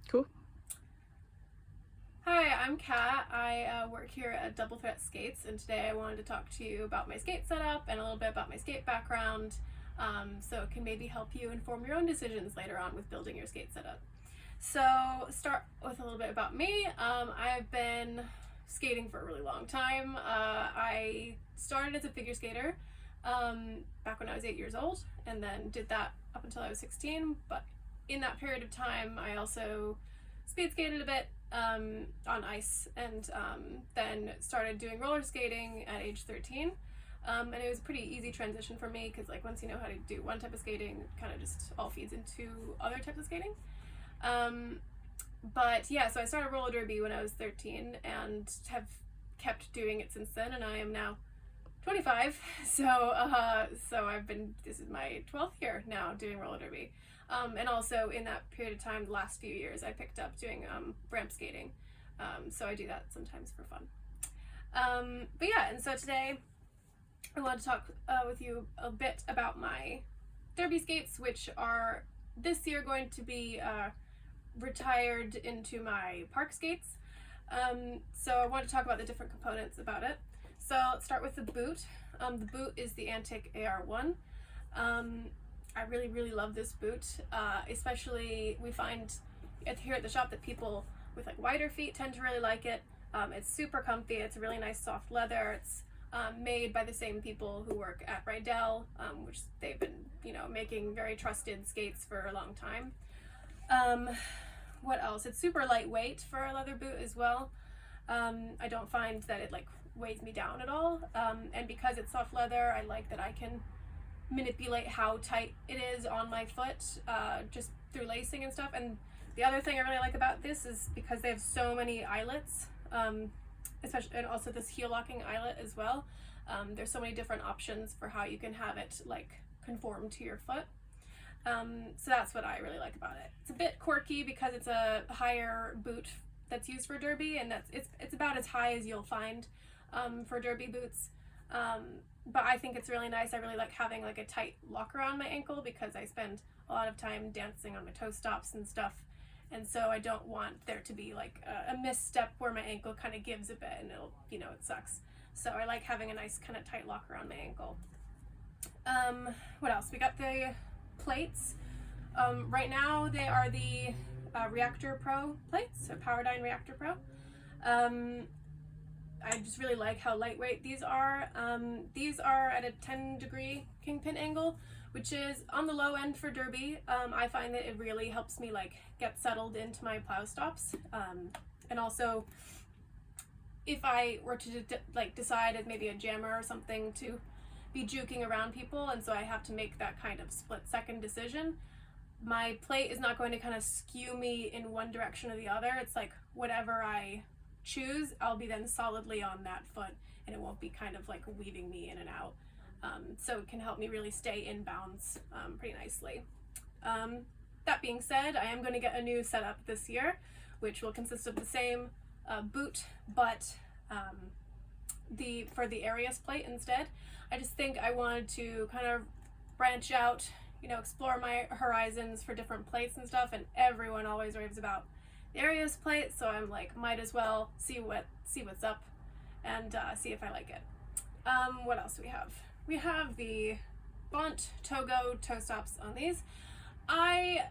Cool. Hi, I'm Kat. I work here at Double Threat Skates, and today I wanted to talk to you about my skate setup and a little bit about my skate background, so it can maybe help you inform your own decisions later on with building your skate setup. So, start with a little bit about me. I've been skating for a really long time. I started as a figure skater back when I was 8 years old, and then did that up until I was 16. But in that period of time, I also speed skated a bit on ice, and then started doing roller skating at age 13. And it was a pretty easy transition for me because, like, once you know how to do one type of skating, it kind of just all feeds into other types of skating. But yeah, so I started roller derby when I was 13 and have kept doing it since then, and I am now 25. So this is my 12th year now doing roller derby. And also in that period of time, the last few years, I picked up doing ramp skating. So I do that sometimes for fun. But yeah, and so today I want to talk with you a bit about my derby skates, which are this year going to be retired into my park skates. So I want to talk about the different components about it. So let's start with the boot. The boot is the Antic AR1. I really love this boot, especially we find here at the shop that people with like wider feet tend to really like it. It's super comfy. It's a really nice soft leather. It's made by the same people who work at Rydell, which they've been, making very trusted skates for a long time. What else? It's super lightweight for a leather boot as well. I don't find that it like weighs me down at all. And because it's soft leather, I like that I can manipulate how tight it is on my foot, just through lacing and stuff. And the other thing I really like about this is because they have so many eyelets, especially, and also this heel locking eyelet as well. There's so many different options for how you can have it like conform to your foot. So that's what I really like about it. It's a bit quirky because it's a higher boot that's used for derby, and it's about as high as you'll find for derby boots. But I think it's really nice. I really like having like a tight lock around my ankle because I spend a lot of time dancing on my toe stops and stuff. And so I don't want there to be like a misstep where my ankle kind of gives a bit and it'll, it sucks. So I like having a nice kind of tight lock around my ankle. What else? We got the plates. Right now they are the Reactor Pro plates, so Powerdyne Reactor Pro. I just really like how lightweight these are. These are at a 10-degree kingpin angle, which is on the low end for derby. I find that it really helps me like get settled into my plow stops. And also, if I were to decide as maybe a jammer or something to be juking around people, and so I have to make that kind of split-second decision, my plate is not going to kind of skew me in one direction or the other. It's like whatever I choose, I'll be then solidly on that foot, and it won't be kind of like weaving me in and out. So it can help me really stay in bounds pretty nicely. That being said, I am going to get a new setup this year, which will consist of the same boot, but for the Arius plate instead. I just think I wanted to kind of branch out, explore my horizons for different plates and stuff, and everyone always raves about the Arius plate, so I'm like, might as well see what's up and see if I like it. What else do we have? We have the Bont Togo toe stops on these. I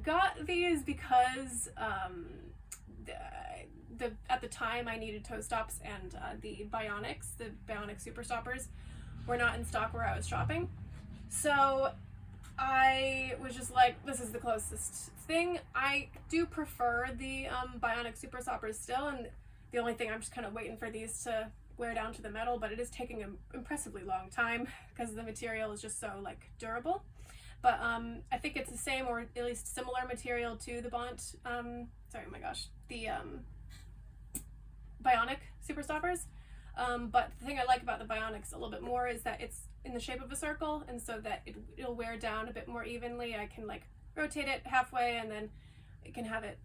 got these because at the time I needed toe stops, and the Bionic Super Stoppers, were not in stock where I was shopping. So I was just like, this is the closest thing. I do prefer the Bionic Super Stoppers still, and the only thing I'm just kind of waiting for these to wear down to the metal, but it is taking an impressively long time because the material is just so like durable. But I think it's the same or at least similar material to the Bont, the Bionic Super Stoppers. But the thing I like about the Bionics a little bit more is that it's in the shape of a circle, and so that it'll wear down a bit more evenly. I can like rotate it halfway, and then it can have it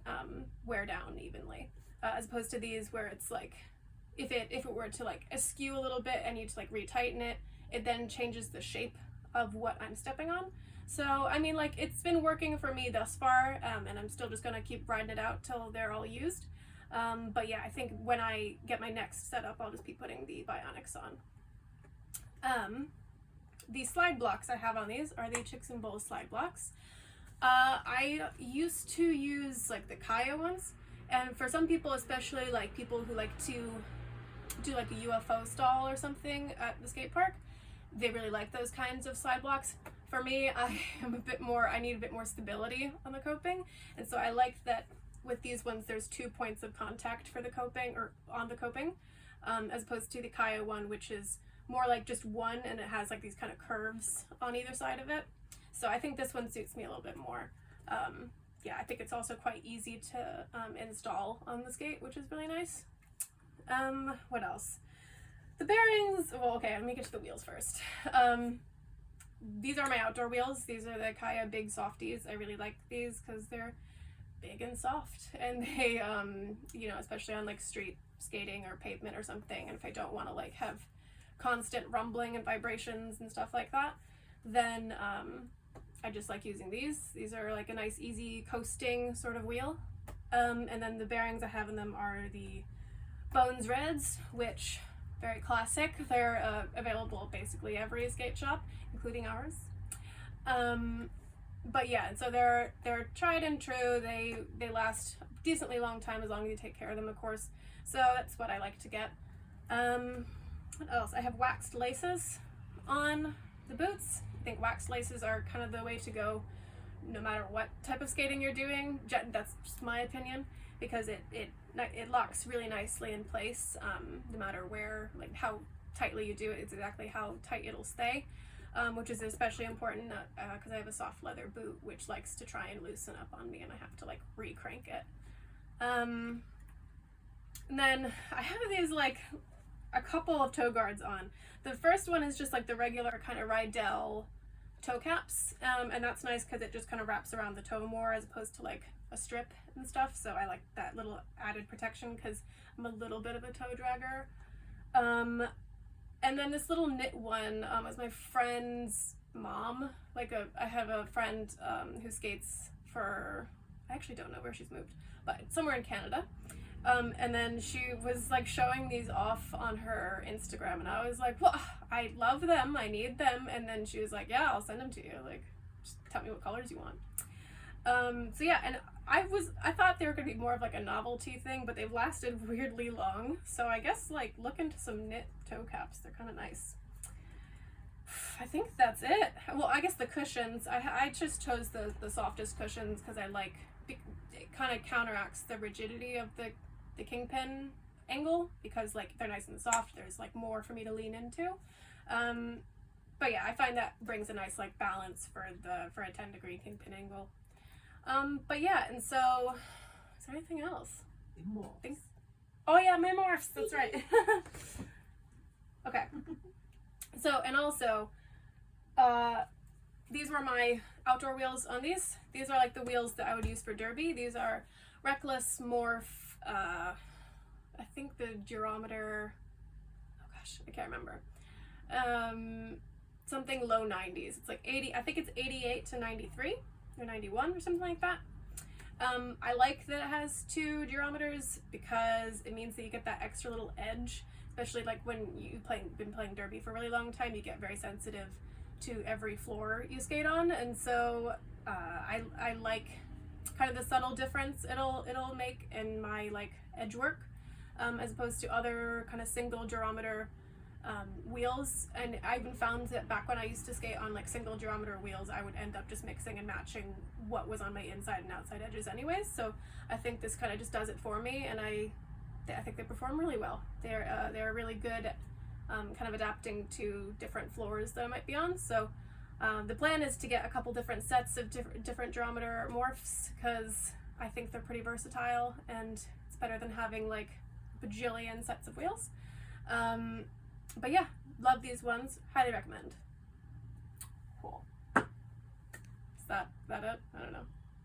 wear down evenly, as opposed to these where it's like if it were to like askew a little bit and you to like retighten it, it then changes the shape of what I'm stepping on. So, I mean, like, it's been working for me thus far, and I'm still just gonna keep riding it out till they're all used. But yeah, I think when I get my next setup, I'll just be putting the Bionics on. The slide blocks I have on these are the Chicks and Bowls slide blocks. I used to use like the Kaya ones, and for some people, especially like people who like to do like a UFO stall or something at the skate park, they really like those kinds of slide blocks. For me, I need a bit more stability on the coping, and so I like that with these ones there's 2 points of contact for the coping, or on the coping, as opposed to the Kaya one, which is more like just one, and it has like these kind of curves on either side of it. So I think this one suits me a little bit more. Yeah, I think it's also quite easy to install on the skate, which is really nice. What else? The bearings, well, okay, let me get to the wheels first. These are my outdoor wheels. These are the Kaya Big Softies. I really like these because they're big and soft, and they, you know, especially on like street skating or pavement or something, and if I don't want to like have constant rumbling and vibrations and stuff like that, then I just like using these. These are like a nice easy coasting sort of wheel. And then the bearings I have in them are the Bones Reds, which very classic. They're available at basically every skate shop, including ours. But yeah, so they're tried and true. They last a decently long time as long as you take care of them, of course. So that's what I like to get. What else? I have waxed laces on the boots. I think waxed laces are kind of the way to go no matter what type of skating you're doing. That's just my opinion, because it locks really nicely in place, no matter where, like how tightly you do it, it's exactly how tight it'll stay, which is especially important because I have a soft leather boot which likes to try and loosen up on me, and I have to like re-crank it. And then I have these like a couple of toe guards on. The first one is just like the regular kind of Rydell toe caps, and that's nice because it just kind of wraps around the toe more as opposed to like a strip and stuff, so I like that little added protection because I'm a little bit of a toe dragger. And then this little knit one is my friend's mom. I have a friend who skates for, I actually don't know where she's moved, but somewhere in Canada. And then she was like showing these off on her Instagram, and I was like, well, I love them, I need them. And then she was like, yeah, I'll send them to you, like just tell me what colors you want. So yeah, and I thought they were gonna be more of like a novelty thing, but they've lasted weirdly long, so I guess like look into some knit toe caps. They're kind of nice. I think that's it. Well, I guess the cushions, I just chose the softest cushions because I like, it kind of counteracts the rigidity of the kingpin angle, because like they're nice and soft, there's like more for me to lean into. But yeah, I find that brings a nice like balance for a 10-degree kingpin angle. But yeah, and so is there anything else? Thanks. Oh yeah, my morphs, that's right. Okay. So, and also these were my outdoor wheels on these. These are like the wheels that I would use for derby. These are Reckless Morph, I think the geometer, oh gosh, I can't remember. Something low 90s. It's like 80, I think it's 88 to 93 or 91 or something like that. I like that it has 2 geometers because it means that you get that extra little edge, especially like when you've been playing derby for a really long time. You get very sensitive to every floor you skate on, and so I like kind of the subtle difference it'll make in my like edge work, as opposed to other kind of single geometer wheels. And I even found that back when I used to skate on like single geometer wheels, I would end up just mixing and matching what was on my inside and outside edges anyways. So I think this kind of just does it for me, and I think they perform really well. They're really good at kind of adapting to different floors that I might be on. So the plan is to get a couple different sets of different geometer morphs, because I think they're pretty versatile and it's better than having like a bajillion sets of wheels. But yeah, love these ones, highly recommend. Cool. Is that it? I don't know.